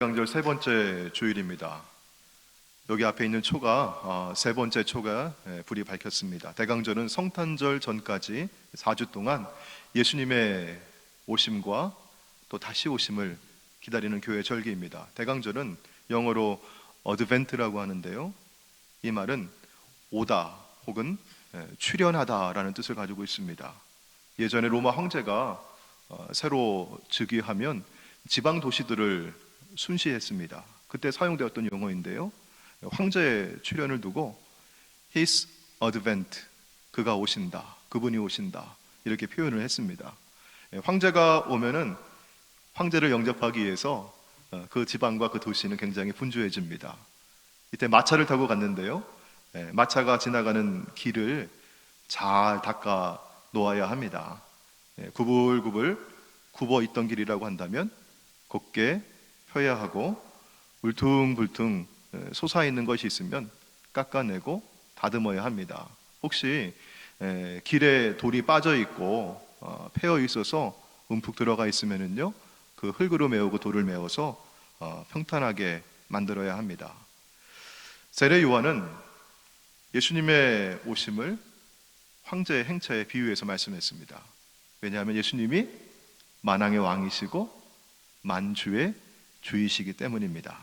대강절 세 번째 주일입니다. 여기 앞에 있는 초가 세 번째 초가 불이 밝혔습니다. 대강절은 성탄절 전까지 4주 동안 예수님의 오심과 또 다시 오심을 기다리는 교회 절기입니다. 대강절은 영어로 어드벤트라고 하는데요, 이 말은 오다 혹은 출현하다라는 뜻을 가지고 있습니다. 예전에 로마 황제가 새로 즉위하면 지방 도시들을 순시했습니다. 그때 사용되었던 용어인데요, 황제의 출현을 두고 His advent, 그가 오신다, 그분이 오신다, 이렇게 표현을 했습니다. 황제가 오면은 황제를 영접하기 위해서 그 지방과 그 도시는 굉장히 분주해집니다. 이때 마차를 타고 갔는데요, 마차가 지나가는 길을 잘 닦아 놓아야 합니다. 구불구불 굽어 있던 길이라고 한다면 곱게 펴야 하고, 울퉁불퉁 솟아있는 것이 있으면 깎아내고 다듬어야 합니다. 혹시 길에 돌이 빠져 있고 패여 있어서 움푹 들어가 있으면은요, 그 흙으로 메우고 돌을 메워서 평탄하게 만들어야 합니다. 세례 요한은 예수님의 오심을 황제의 행차에 비유해서 말씀했습니다. 왜냐하면 예수님이 만왕의 왕이시고 만주의 주이시기 때문입니다.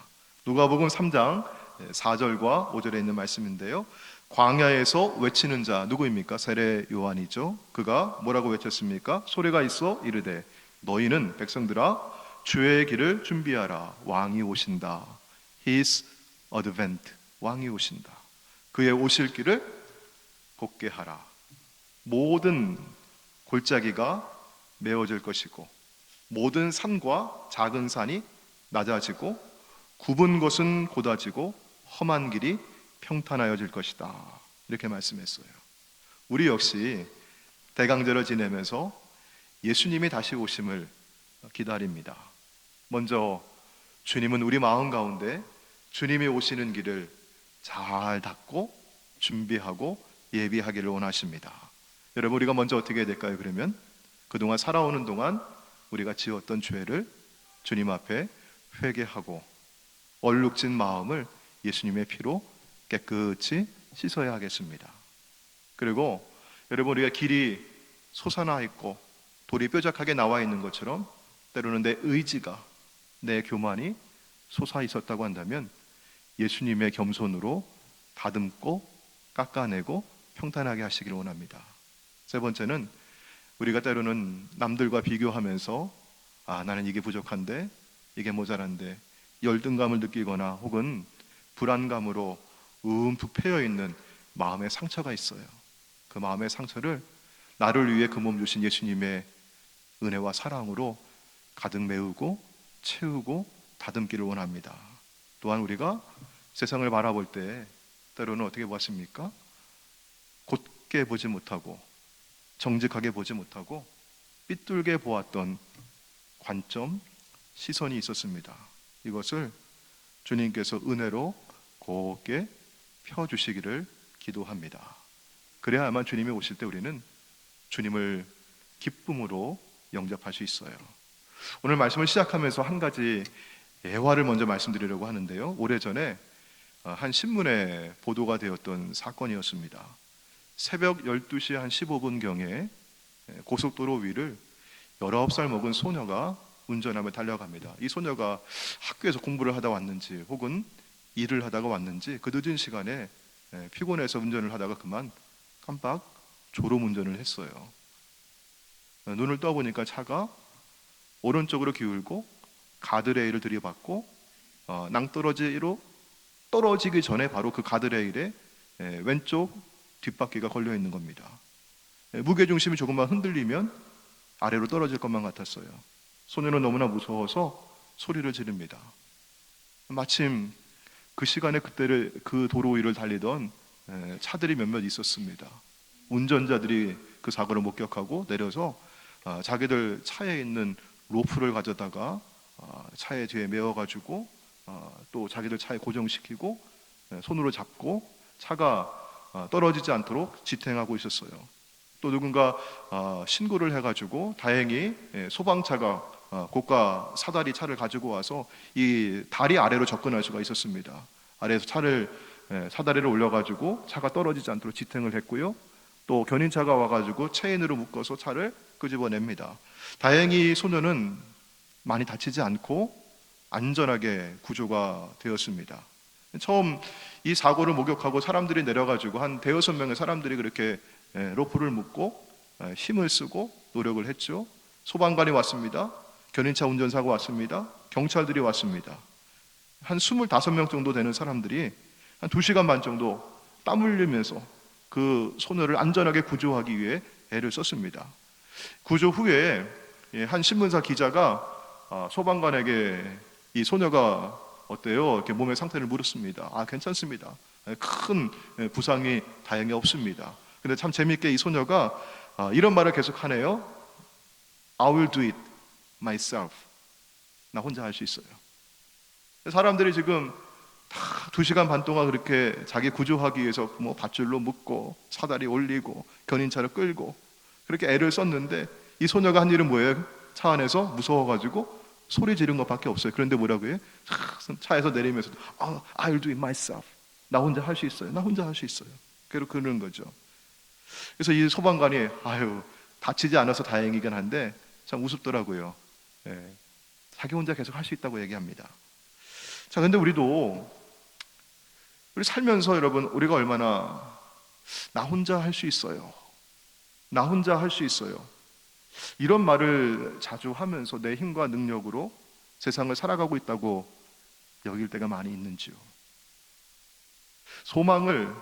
누가복음 3장 4절과 5절에 있는 말씀인데요, 광야에서 외치는 자 누구입니까? 세례 요한이죠. 그가 뭐라고 외쳤습니까? 소리가 있어 이르되 너희는 백성들아 주의 길을 준비하라, 왕이 오신다. His advent, 왕이 오신다. 그의 오실 길을 곱게 하라. 모든 골짜기가 메워질 것이고 모든 산과 작은 산이 낮아지고 굽은 것은 곧아지고 험한 길이 평탄하여질 것이다, 이렇게 말씀했어요. 우리 역시 대강절을 지내면서 예수님이 다시 오심을 기다립니다. 먼저 주님은 우리 마음 가운데 주님이 오시는 길을 잘 닦고 준비하고 예비하기를 원하십니다. 여러분, 우리가 먼저 어떻게 해야 될까요? 그러면 그동안 살아오는 동안 우리가 지었던 죄를 주님 앞에 회개하고 얼룩진 마음을 예수님의 피로 깨끗이 씻어야 하겠습니다. 그리고 여러분, 우리가 길이 솟아나 있고 돌이 뾰족하게 나와 있는 것처럼 때로는 내 의지가, 내 교만이 솟아 있었다고 한다면 예수님의 겸손으로 다듬고 깎아내고 평탄하게 하시기를 원합니다. 세 번째는 우리가 때로는 남들과 비교하면서 나는 이게 부족한데, 이게 모자란데 열등감을 느끼거나 혹은 불안감으로 움푹 패여있는 마음의 상처가 있어요. 그 마음의 상처를 나를 위해 그 몸 주신 예수님의 은혜와 사랑으로 가득 메우고 채우고 다듬기를 원합니다. 또한 우리가 세상을 바라볼 때 때로는 어떻게 보았습니까? 곧게 보지 못하고 정직하게 보지 못하고 삐뚤게 보았던 관점, 시선이 있었습니다. 이것을 주님께서 은혜로 곱게 펴주시기를 기도합니다. 그래야만 주님이 오실 때 우리는 주님을 기쁨으로 영접할 수 있어요. 오늘 말씀을 시작하면서 한 가지 예화를 먼저 말씀드리려고 하는데요, 오래전에 한 신문에 보도가 되었던 사건이었습니다. 새벽 12시 한 15분경에 고속도로 위를 19살 먹은 소녀가 운전하며 달려갑니다. 이 소녀가 학교에서 공부를 하다 왔는지 혹은 일을 하다가 왔는지 그 늦은 시간에 피곤해서 운전을 하다가 그만 깜빡 졸음 운전을 했어요. 눈을 떠보니까 차가 오른쪽으로 기울고 가드레일을 들이받고 낭떠러지로 떨어지기 전에 바로 그 가드레일에 왼쪽 뒷바퀴가 걸려 있는 겁니다. 무게중심이 조금만 흔들리면 아래로 떨어질 것만 같았어요. 소녀는 너무나 무서워서 소리를 지릅니다. 마침 그 시간에 그때를 그 도로 위를 달리던 차들이 몇몇 있었습니다. 운전자들이 그 사고를 목격하고 내려서 자기들 차에 있는 로프를 가져다가 차에 뒤에 메어가지고 또 자기들 차에 고정시키고 손으로 잡고 차가 떨어지지 않도록 지탱하고 있었어요. 또 누군가 신고를 해가지고 다행히 소방차가 고가 사다리 차를 가지고 와서 이 다리 아래로 접근할 수가 있었습니다. 아래에서 사다리를 올려가지고 차가 떨어지지 않도록 지탱을 했고요. 또 견인차가 와가지고 체인으로 묶어서 차를 끄집어냅니다. 다행히 소녀는 많이 다치지 않고 안전하게 구조가 되었습니다. 처음 이 사고를 목격하고 사람들이 내려가지고 한 대여섯 명의 사람들이 그렇게 로프를 묶고 힘을 쓰고 노력을 했죠. 소방관이 왔습니다. 견인차 운전사가 왔습니다. 경찰들이 왔습니다. 한 25명 정도 되는 사람들이 한 2시간 반 정도 땀 흘리면서 그 소녀를 안전하게 구조하기 위해 애를 썼습니다. 구조 후에 한 신문사 기자가 소방관에게 이 소녀가 어때요? 이렇게 몸의 상태를 물었습니다. 괜찮습니다. 큰 부상이 다행히 없습니다. 근데 참 재미있게 이 소녀가 이런 말을 계속 하네요. I will do it myself. 나 혼자 할 수 있어요. 사람들이 지금 다 2시간 반 동안 그렇게 자기 구조하기 위해서 뭐 밧줄로 묶고 사다리 올리고 견인차를 끌고 그렇게 애를 썼는데 이 소녀가 한 일은 뭐예요? 차 안에서 무서워가지고 소리 지른 것밖에 없어요. 그런데 뭐라고 해요? 차에서 내리면서 I'll do it myself. 나 혼자 할 수 있어요. 나 혼자 할 수 있어요. 그러는 거죠. 그래서 이 소방관이 다치지 않아서 다행이긴 한데 참 우습더라고요. 자기 혼자 계속 할 수 있다고 얘기합니다. 자, 근데 우리 살면서 여러분, 우리가 얼마나 나 혼자 할 수 있어요. 나 혼자 할 수 있어요. 이런 말을 자주 하면서 내 힘과 능력으로 세상을 살아가고 있다고 여길 때가 많이 있는지요. 소망을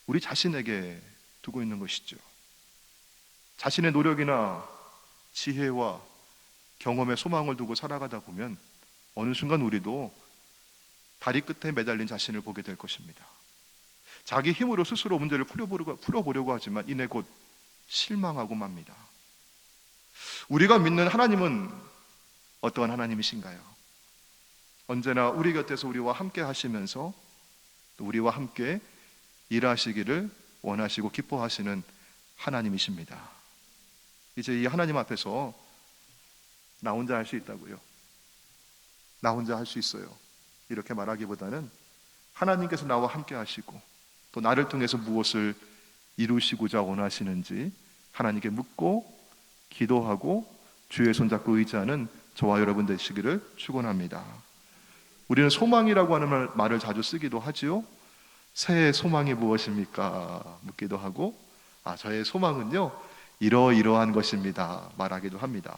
우리 자신에게 두고 있는 것이죠. 자신의 노력이나 지혜와 경험에 소망을 두고 살아가다 보면 어느 순간 우리도 다리 끝에 매달린 자신을 보게 될 것입니다. 자기 힘으로 스스로 문제를 풀어보려고 하지만 이내 곧 실망하고 맙니다. 우리가 믿는 하나님은 어떠한 하나님이신가요? 언제나 우리 곁에서 우리와 함께 하시면서 또 우리와 함께 일하시기를 원하시고 기뻐하시는 하나님이십니다. 이제 이 하나님 앞에서 나 혼자 할 수 있다고요. 나 혼자 할 수 있어요. 이렇게 말하기보다는 하나님께서 나와 함께 하시고 또 나를 통해서 무엇을 이루시고자 원하시는지 하나님께 묻고 기도하고 주의 손잡고 의지하는 저와 여러분 되시기를 축원합니다. 우리는 소망이라고 하는 말을 자주 쓰기도 하지요. 새해 소망이 무엇입니까? 묻기도 하고 저의 소망은요 이러이러한 것입니다 말하기도 합니다.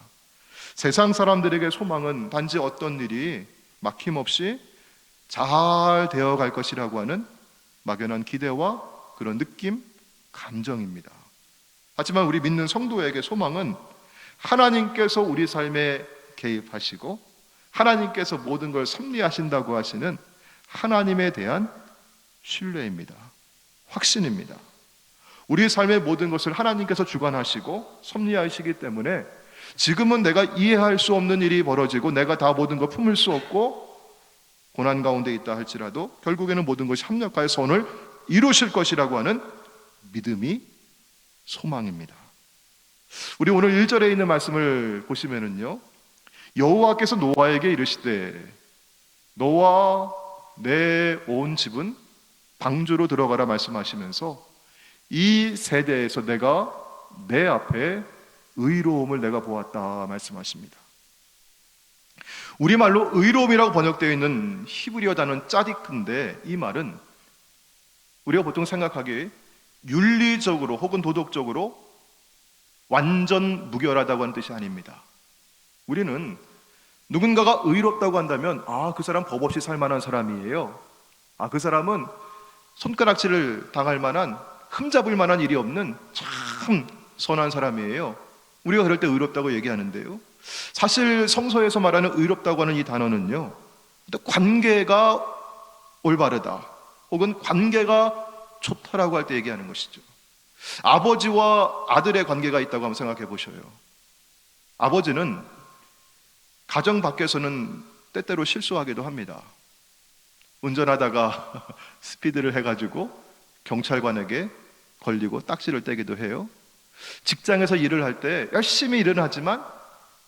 세상 사람들에게 소망은 단지 어떤 일이 막힘없이 잘 되어갈 것이라고 하는 막연한 기대와 그런 느낌, 감정입니다. 하지만 우리 믿는 성도에게 소망은 하나님께서 우리 삶에 개입하시고 하나님께서 모든 걸 섭리하신다고 하시는 하나님에 대한 신뢰입니다. 확신입니다. 우리 삶의 모든 것을 하나님께서 주관하시고 섭리하시기 때문에 지금은 내가 이해할 수 없는 일이 벌어지고 내가 다 모든 걸 품을 수 없고 고난 가운데 있다 할지라도 결국에는 모든 것이 합력하여 선을 이루실 것이라고 하는 믿음이 소망입니다. 우리 오늘 1절에 있는 말씀을 보시면은요, 여호와께서 노아에게 이르시되 너와 내 온 집은 방주로 들어가라 말씀하시면서 이 세대에서 내가 내 앞에 의로움을 내가 보았다 말씀하십니다. 우리말로 의로움이라고 번역되어 있는 히브리어 단어는 짜디크인데 이 말은 우리가 보통 생각하기에 윤리적으로 혹은 도덕적으로 완전 무결하다고 하는 뜻이 아닙니다. 우리는 누군가가 의롭다고 한다면 그 사람 법 없이 살 만한 사람이에요. 그 사람은 손가락질을 당할 만한 흠잡을 만한 일이 없는 참 선한 사람이에요. 우리가 그럴 때 의롭다고 얘기하는데요, 사실 성서에서 말하는 의롭다고 하는 이 단어는요 관계가 올바르다 혹은 관계가 좋다라고 할 때 얘기하는 것이죠. 아버지와 아들의 관계가 있다고 한번 생각해 보셔요. 아버지는 가정 밖에서는 때때로 실수하기도 합니다. 운전하다가 스피드를 해가지고 경찰관에게 걸리고 딱지를 떼기도 해요. 직장에서 일을 할 때 열심히 일을 하지만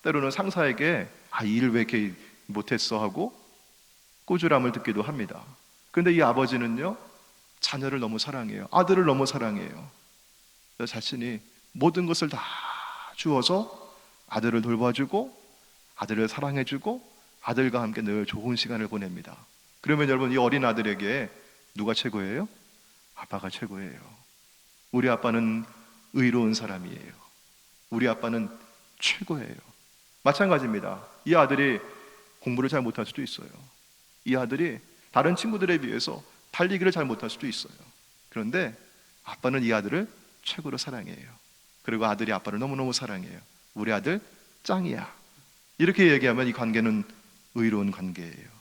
때로는 상사에게 이 일 왜 이렇게 못했어 하고 꾸지람을 듣기도 합니다. 그런데 이 아버지는요, 자녀를 너무 사랑해요. 아들을 너무 사랑해요. 자신이 모든 것을 다 주어서 아들을 돌봐주고 아들을 사랑해주고 아들과 함께 늘 좋은 시간을 보냅니다. 그러면 여러분, 이 어린 아들에게 누가 최고예요? 아빠가 최고예요. 우리 아빠는 의로운 사람이에요. 우리 아빠는 최고예요. 마찬가지입니다. 이 아들이 공부를 잘 못할 수도 있어요. 이 아들이 다른 친구들에 비해서 달리기를 잘 못할 수도 있어요. 그런데 아빠는 이 아들을 최고로 사랑해요. 그리고 아들이 아빠를 너무너무 사랑해요. 우리 아들 짱이야. 이렇게 얘기하면 이 관계는 의로운 관계예요.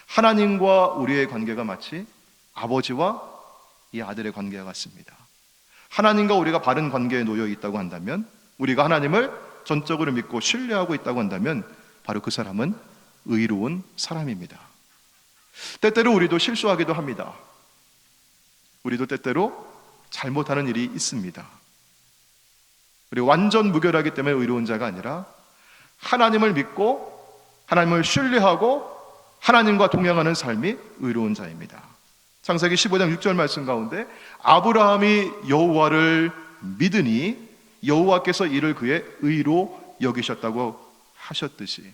하나님과 우리의 관계가 마치 아버지와 이 아들의 관계와 같습니다. 하나님과 우리가 바른 관계에 놓여 있다고 한다면, 우리가 하나님을 전적으로 믿고 신뢰하고 있다고 한다면 바로 그 사람은 의로운 사람입니다. 때때로 우리도 실수하기도 합니다. 우리도 때때로 잘못하는 일이 있습니다. 우리 완전 무결하기 때문에 의로운 자가 아니라 하나님을 믿고 하나님을 신뢰하고 하나님과 동행하는 삶이 의로운 자입니다. 창세기 15장 6절 말씀 가운데 아브라함이 여호와를 믿으니 여호와께서 이를 그의 의로 여기셨다고 하셨듯이,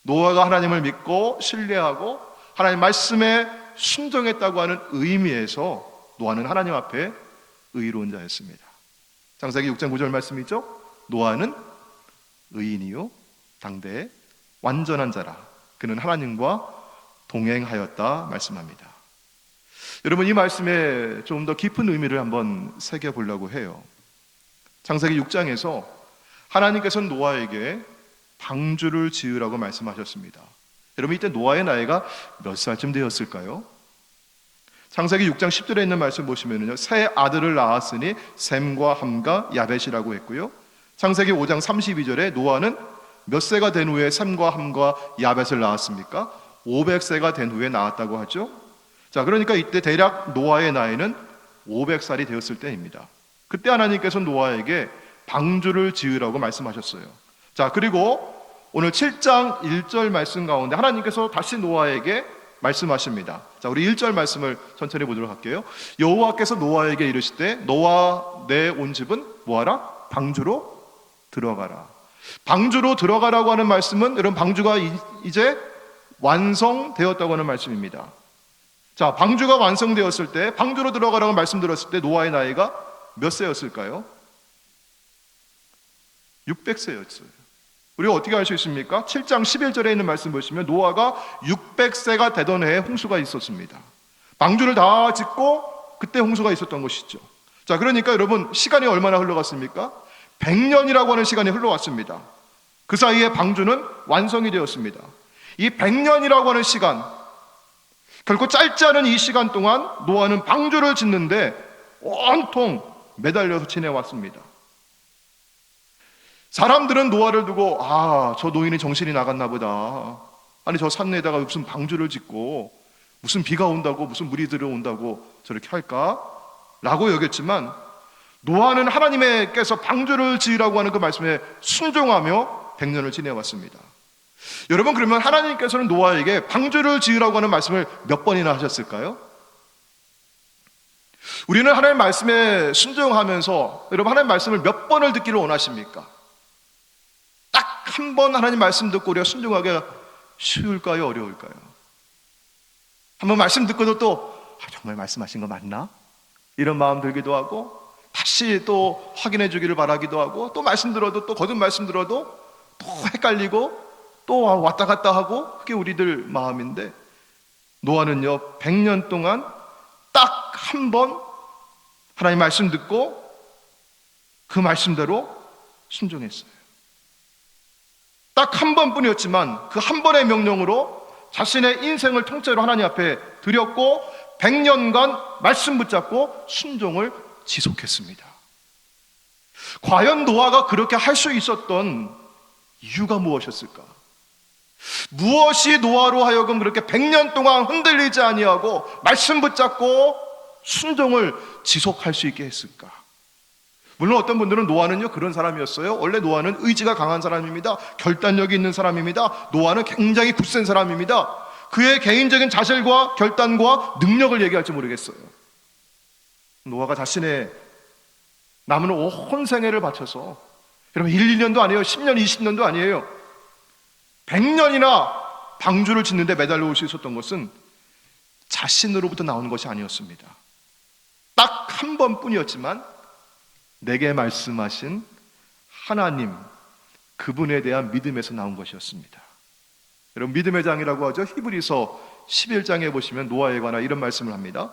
노아가 하나님을 믿고 신뢰하고 하나님 말씀에 순종했다고 하는 의미에서 노아는 하나님 앞에 의로운 자였습니다. 창세기 6장 9절 말씀이죠. 노아는 의인이요 당대의 완전한 자라. 그는 하나님과 동행하였다 말씀합니다. 여러분, 이 말씀에 좀 더 깊은 의미를 한번 새겨보려고 해요. 창세기 6장에서 하나님께서는 노아에게 방주를 지으라고 말씀하셨습니다. 여러분, 이때 노아의 나이가 몇 살쯤 되었을까요? 창세기 6장 10절에 있는 말씀 보시면요, 세 아들을 낳았으니 셈과 함과 야벳이라고 했고요. 창세기 5장 32절에 노아는 몇 세가 된 후에 셈과 함과 야벳을 낳았습니까? 500세가 된 후에 낳았다고 하죠. 자, 그러니까 이때 대략 노아의 나이는 500살이 되었을 때입니다. 그때 하나님께서 노아에게 방주를 지으라고 말씀하셨어요. 자, 그리고 오늘 7장 1절 말씀 가운데 하나님께서 다시 노아에게 말씀하십니다. 자, 우리 1절 말씀을 천천히 보도록 할게요. 여호와께서 노아에게 이르시되 너와 내 온 집은 뭐하라? 방주로 들어가라. 방주로 들어가라고 하는 말씀은 여러분, 방주가 이제 완성되었다고 하는 말씀입니다. 자, 방주가 완성되었을 때, 방주로 들어가라고 말씀드렸을 때 노아의 나이가 몇 세였을까요? 600세였어요. 우리가 어떻게 알 수 있습니까? 7장 11절에 있는 말씀 보시면 노아가 600세가 되던 해에 홍수가 있었습니다. 방주를 다 짓고 그때 홍수가 있었던 것이죠. 자, 그러니까 여러분, 시간이 얼마나 흘러갔습니까? 100년이라고 하는 시간이 흘러왔습니다. 그 사이에 방주는 완성이 되었습니다. 이 100년이라고 하는 시간, 결코 짧지 않은 이 시간 동안 노아는 방주를 짓는데 온통 매달려서 지내왔습니다. 사람들은 노아를 두고 저 노인이 정신이 나갔나 보다. 아니, 저 산에다가 무슨 방주를 짓고 무슨 비가 온다고 무슨 물이 들어온다고 저렇게 할까? 라고 여겼지만 노아는 하나님께서 방주를 지으라고 하는 그 말씀에 순종하며 100년을 지내왔습니다. 여러분, 그러면 하나님께서는 노아에게 방주를 지으라고 하는 말씀을 몇 번이나 하셨을까요? 우리는 하나님 말씀에 순종하면서 여러분, 하나님 말씀을 몇 번을 듣기를 원하십니까? 딱 한 번 하나님 말씀 듣고 우리가 순종하기가 쉬울까요? 어려울까요? 한번 말씀 듣고도 또 정말 말씀하신 거 맞나? 이런 마음 들기도 하고, 다시 또 확인해 주기를 바라기도 하고, 또 말씀 들어도 또 거듭 말씀 들어도 또 헷갈리고 또 왔다 갔다 하고, 그게 우리들 마음인데 노아는요 100년 동안 딱 한 번 하나님 말씀 듣고 그 말씀대로 순종했어요. 딱 한 번뿐이었지만 그 한 번의 명령으로 자신의 인생을 통째로 하나님 앞에 드렸고 100년간 말씀 붙잡고 순종을 지속했습니다. 과연 노아가 그렇게 할 수 있었던 이유가 무엇이었을까? 무엇이 노아로 하여금 그렇게 100년 동안 흔들리지 아니하고 말씀 붙잡고 순종을 지속할 수 있게 했을까? 물론 어떤 분들은 노아는요 그런 사람이었어요. 원래 노아는 의지가 강한 사람입니다. 결단력이 있는 사람입니다. 노아는 굉장히 굳센 사람입니다. 그의 개인적인 자질과 결단과 능력을 얘기할지 모르겠어요. 노아가 자신의 남은 온 생애를 바쳐서, 여러분 1, 2년도 아니에요. 10년, 20년도 아니에요. 100년이나 방주를 짓는데 매달려 올 수 있었던 것은 자신으로부터 나오는 것이 아니었습니다. 딱 한 번뿐이었지만 내게 말씀하신 하나님, 그분에 대한 믿음에서 나온 것이었습니다. 여러분 믿음의 장이라고 하죠. 히브리서 11장에 보시면 노아에 관한 이런 말씀을 합니다.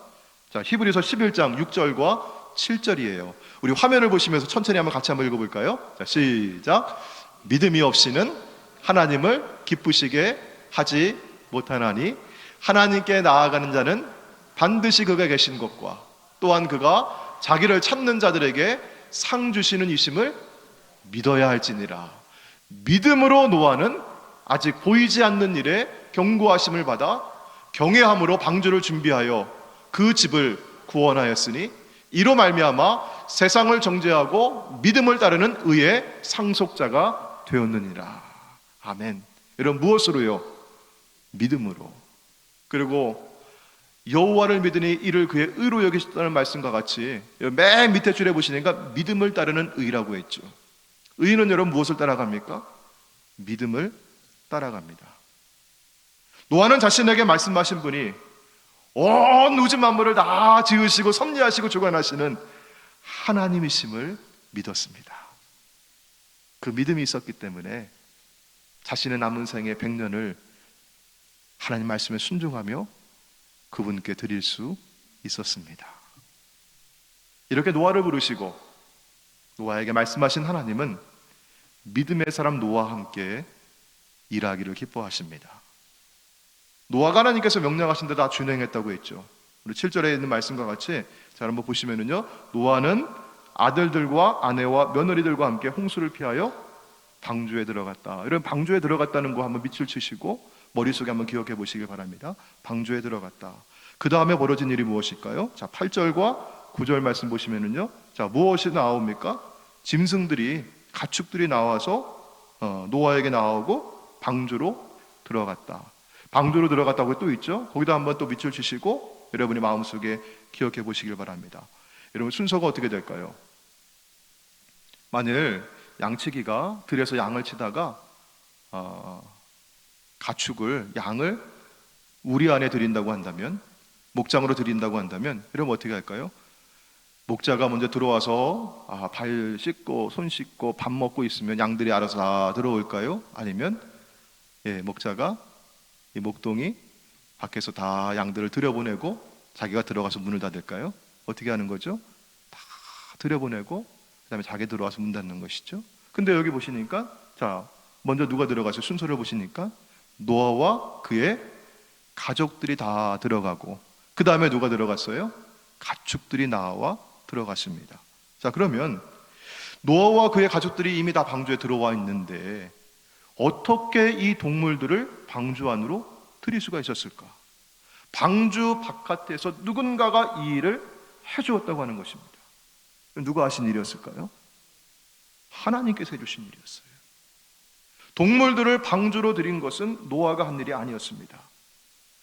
자, 히브리서 11장 6절과 7절이에요. 우리 화면을 보시면서 천천히 한번 같이 한번 읽어볼까요? 자, 시작. 믿음이 없이는 하나님을 기쁘시게 하지 못하나니 하나님께 나아가는 자는 반드시 그가 계신 것과 또한 그가 자기를 찾는 자들에게 상 주시는 이심을 믿어야 할지니라. 믿음으로 노아는 아직 보이지 않는 일에 경고하심을 받아 경외함으로 방주를 준비하여 그 집을 구원하였으니 이로 말미암아 세상을 정죄하고 믿음을 따르는 의의 상속자가 되었느니라. 아멘. 여러분 무엇으로요? 믿음으로. 그리고 여호와를 믿으니 이를 그의 의로 여기셨다는 말씀과 같이 맨 밑에 줄에 보시니까 믿음을 따르는 의라고 했죠. 의는 여러분 무엇을 따라갑니까? 믿음을 따라갑니다. 노아는 자신에게 말씀하신 분이 온 우주 만물을 다 지으시고 섭리하시고 주관하시는 하나님이심을 믿었습니다. 그 믿음이 있었기 때문에 자신의 남은 생의 100년을 하나님 말씀에 순종하며 그분께 드릴 수 있었습니다. 이렇게 노아를 부르시고 노아에게 말씀하신 하나님은 믿음의 사람 노아와 함께 일하기를 기뻐하십니다. 노아가 하나님께서 명령하신 데 다 준행했다고 했죠. 우리 7절에 있는 말씀과 같이 자 한번 보시면은요, 노아는 아들들과 아내와 며느리들과 함께 홍수를 피하여 방주에 들어갔다. 이런 방주에 들어갔다는 거 한번 밑줄 치시고 머릿속에 한번 기억해 보시길 바랍니다. 방주에 들어갔다. 그 다음에 벌어진 일이 무엇일까요? 자, 8절과 9절 말씀 보시면은요, 자, 무엇이 나옵니까? 짐승들이, 가축들이 나와서 노아에게 나오고 방주로 들어갔다. 방주로 들어갔다고 또 있죠. 거기다 한번 또 밑줄 치시고 여러분이 마음속에 기억해 보시길 바랍니다. 여러분 순서가 어떻게 될까요? 만일 양치기가 들에서 양을 치다가 가축을, 양을 우리 안에 드린다고 한다면, 목장으로 드린다고 한다면 여러분 어떻게 할까요? 목자가 먼저 들어와서 발 씻고 손 씻고 밥 먹고 있으면 양들이 알아서 다 들어올까요? 아니면 목자가 이 목동이 밖에서 다 양들을 들여보내고 자기가 들어가서 문을 닫을까요? 어떻게 하는 거죠? 다 들여보내고 그 다음에 자기 들어와서 문 닫는 것이죠. 근데 여기 보시니까 자, 먼저 누가 들어가서 순서를 보시니까 노아와 그의 가족들이 다 들어가고 그 다음에 누가 들어갔어요? 가축들이 나와 들어갔습니다. 자, 그러면 노아와 그의 가족들이 이미 다 방주에 들어와 있는데 어떻게 이 동물들을 방주 안으로 들일 수가 있었을까? 방주 바깥에서 누군가가 이 일을 해주었다고 하는 것입니다. 누가 하신 일이었을까요? 하나님께서 해주신 일이었어요. 동물들을 방주로 들인 것은 노아가 한 일이 아니었습니다.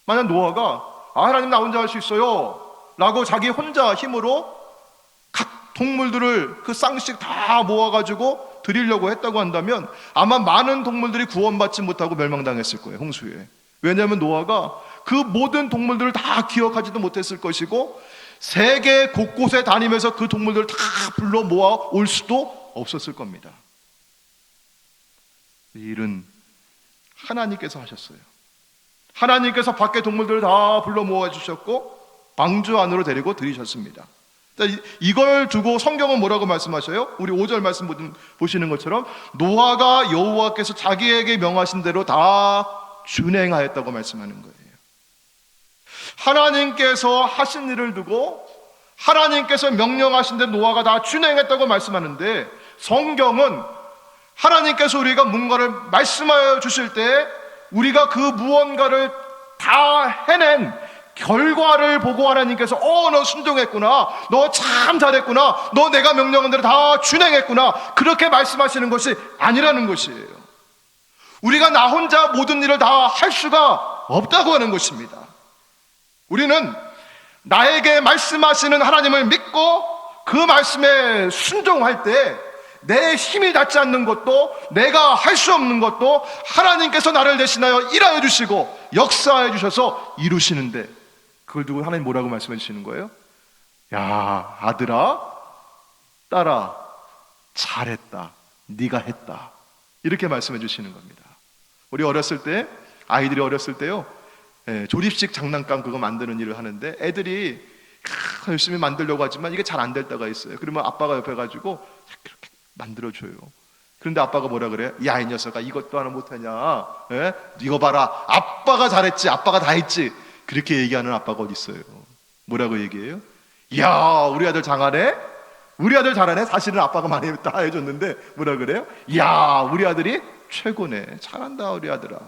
만약 노아가 하나님 나 혼자 할 수 있어요 라고 자기 혼자 힘으로 각 동물들을 그 쌍씩 다 모아가지고 드리려고 했다고 한다면 아마 많은 동물들이 구원받지 못하고 멸망당했을 거예요, 홍수에. 왜냐하면 노아가 그 모든 동물들을 다 기억하지도 못했을 것이고 세계 곳곳에 다니면서 그 동물들을 다 불러 모아 올 수도 없었을 겁니다. 이 일은 하나님께서 하셨어요. 하나님께서 밖에 동물들을 다 불러 모아 주셨고 방주 안으로 데리고 들이셨습니다. 이걸 두고 성경은 뭐라고 말씀하셔요? 우리 5절 말씀 보시는 것처럼 노아가 여호와께서 자기에게 명하신 대로 다 준행하였다고 말씀하는 거예요. 하나님께서 하신 일을 두고 하나님께서 명령하신 대로 노아가 다 준행했다고 말씀하는데 성경은 하나님께서 우리가 뭔가를 말씀하여 주실 때 우리가 그 무언가를 다 해낸 결과를 보고 하나님께서 너 순종했구나, 너 참 잘했구나, 너 내가 명령한 대로 다 준행했구나, 그렇게 말씀하시는 것이 아니라는 것이에요. 우리가 나 혼자 모든 일을 다 할 수가 없다고 하는 것입니다. 우리는 나에게 말씀하시는 하나님을 믿고 그 말씀에 순종할 때 내 힘이 닿지 않는 것도, 내가 할 수 없는 것도 하나님께서 나를 대신하여 일하여 주시고 역사해 주셔서 이루시는데, 그걸 두고 하나님 뭐라고 말씀해 주시는 거예요? 야, 아들아, 딸아, 잘했다, 네가 했다, 이렇게 말씀해 주시는 겁니다. 우리 어렸을 때, 아이들이 어렸을 때요, 조립식 장난감 그거 만드는 일을 하는데 애들이 열심히 만들려고 하지만 이게 잘 안 될 때가 있어요. 그러면 아빠가 옆에 가지고 그렇게 만들어줘요. 그런데 아빠가 뭐라 그래요? 야, 이 녀석아, 이것도 하나 못하냐? 이거 봐라, 아빠가 잘했지, 아빠가 다 했지. 그렇게 얘기하는 아빠가 어디 있어요? 뭐라고 얘기해요? 야, 우리 아들 장하네? 우리 아들 잘하네? 사실은 아빠가 많이 다 해줬는데 뭐라 그래요? 야, 우리 아들이 최고네, 잘한다 우리 아들아.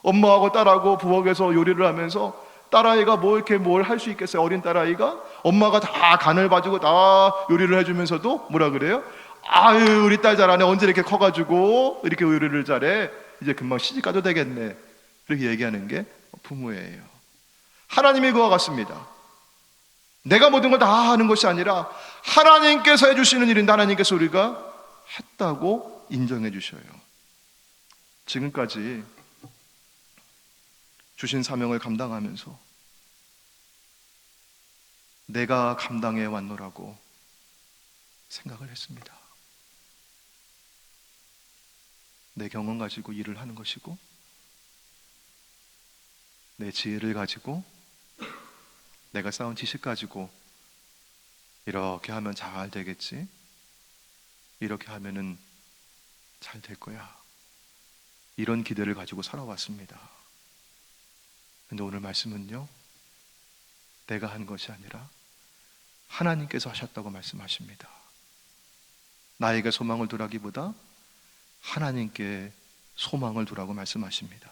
엄마하고 딸하고 부엌에서 요리를 하면서 딸아이가 뭐 이렇게 뭘 할 수 있겠어요? 어린 딸아이가 엄마가 다 간을 봐주고 다 요리를 해주면서도 뭐라 그래요? 아유, 우리 딸 잘하네, 언제 이렇게 커가지고 이렇게 요리를 잘해, 이제 금방 시집 가도 되겠네, 그렇게 얘기하는 게 부모예요. 하나님이 그와 같습니다. 내가 모든 걸 다 하는 것이 아니라 하나님께서 해주시는 일인데 하나님께서 우리가 했다고 인정해 주셔요. 지금까지 주신 사명을 감당하면서 내가 감당해 왔노라고 생각을 했습니다. 내 경험 가지고 일을 하는 것이고, 내 지혜를 가지고, 내가 쌓은 지식 가지고 이렇게 하면 잘 되겠지, 이렇게 하면은 잘 될 거야, 이런 기대를 가지고 살아왔습니다. 근데 오늘 말씀은요, 내가 한 것이 아니라 하나님께서 하셨다고 말씀하십니다. 나에게 소망을 두라기보다 하나님께 소망을 두라고 말씀하십니다.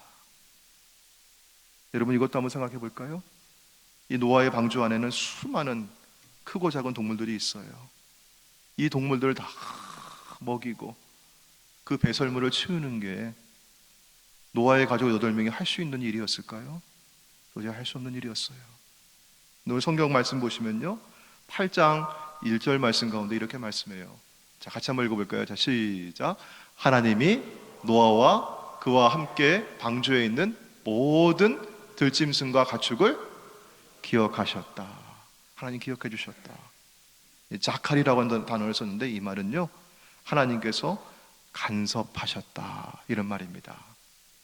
여러분, 이것도 한번 생각해 볼까요? 이 노아의 방주 안에는 수많은 크고 작은 동물들이 있어요. 이 동물들을 다 먹이고 그 배설물을 치우는 게 노아의 가족 8명이 할 수 있는 일이었을까요? 도저히 할 수 없는 일이었어요. 오늘 성경 말씀 보시면요, 8장 1절 말씀 가운데 이렇게 말씀해요. 자, 같이 한번 읽어볼까요? 자, 시작. 하나님이 노아와 그와 함께 방주에 있는 모든 들짐승과 가축을 기억하셨다. 하나님 기억해 주셨다. 자칼이라고 하는 단어를 썼는데 이 말은요, 하나님께서 간섭하셨다, 이런 말입니다.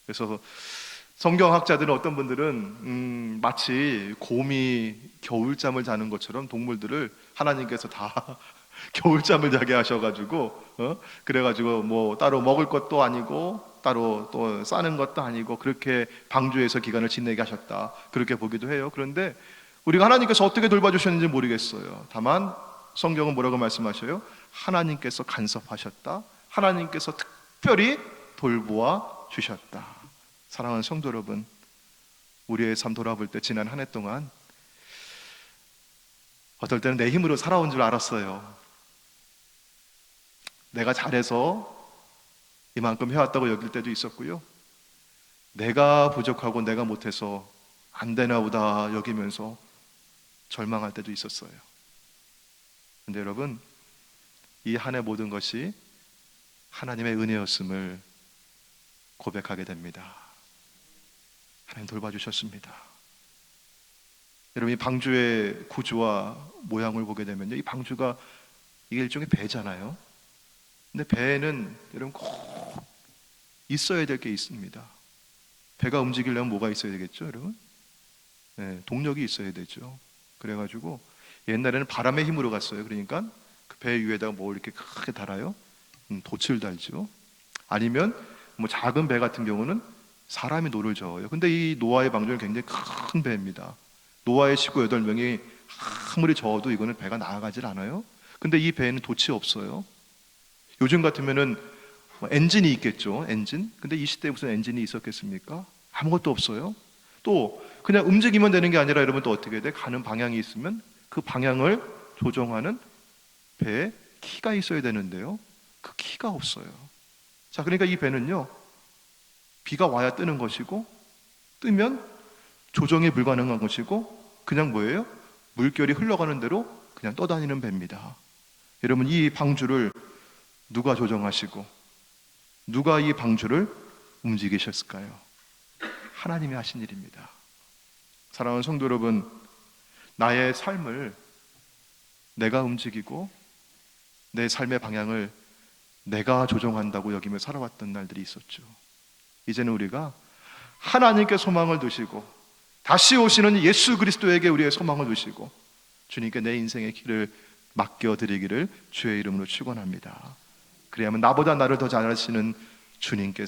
그래서 성경학자들은, 어떤 분들은 마치 곰이 겨울잠을 자는 것처럼 동물들을 하나님께서 다 겨울잠을 자게 하셔가지고 그래가지고 뭐 따로 먹을 것도 아니고 따로 또 싸는 것도 아니고 그렇게 방주에서 기간을 지내게 하셨다, 그렇게 보기도 해요. 그런데 우리가 하나님께서 어떻게 돌봐주셨는지 모르겠어요. 다만 성경은 뭐라고 말씀하셔요? 하나님께서 간섭하셨다, 하나님께서 특별히 돌보아 주셨다. 사랑하는 성도 여러분, 우리의 삶 돌아볼 때 지난 한 해 동안 어떨 때는 내 힘으로 살아온 줄 알았어요. 내가 잘해서 이만큼 해왔다고 여길 때도 있었고요, 내가 부족하고 내가 못해서 안 되나 보다 여기면서 절망할 때도 있었어요. 근데 여러분, 이 한 해 모든 것이 하나님의 은혜였음을 고백하게 됩니다. 하나님 돌봐주셨습니다. 여러분, 이 방주의 구조와 모양을 보게 되면요, 이 방주가 이게 일종의 배잖아요. 근데 배에는 여러분 꼭 있어야 될 게 있습니다. 배가 움직이려면 뭐가 있어야 되겠죠, 여러분? 네, 동력이 있어야 되죠. 그래가지고 옛날에는 바람의 힘으로 갔어요. 그러니까 그 배 위에다가 뭐 이렇게 크게 달아요. 돛을 달죠. 아니면 뭐 작은 배 같은 경우는 사람이 노를 저어요. 근데 이 노아의 방주는 굉장히 큰 배입니다. 노아의 식구 8명이 아무리 저어도 이거는 배가 나아가질 않아요. 근데 이 배에는 돛이 없어요. 요즘 같으면은 엔진이 있겠죠, 엔진. 근데 이 시대에 무슨 엔진이 있었겠습니까? 아무것도 없어요. 또 그냥 움직이면 되는 게 아니라 여러분 또 어떻게 돼? 가는 방향이 있으면 그 방향을 조정하는 배에 키가 있어야 되는데요. 그 키가 없어요. 자, 그러니까 이 배는요, 비가 와야 뜨는 것이고, 뜨면 조정이 불가능한 것이고, 그냥 뭐예요? 물결이 흘러가는 대로 그냥 떠다니는 배입니다. 여러분, 이 방주를 누가 조정하시고 누가 이 방주를 움직이셨을까요? 하나님이 하신 일입니다. 사랑하는 성도 여러분, 나의 삶을 내가 움직이고 내 삶의 방향을 내가 조정한다고 여기며 살아왔던 날들이 있었죠. 이제는 우리가 하나님께 소망을 두시고 다시 오시는 예수 그리스도에게 우리의 소망을 두시고 주님께 내 인생의 길을 맡겨드리기를 주의 이름으로 축원합니다. 그래야만 나보다 나를 더 잘 아시는 주님께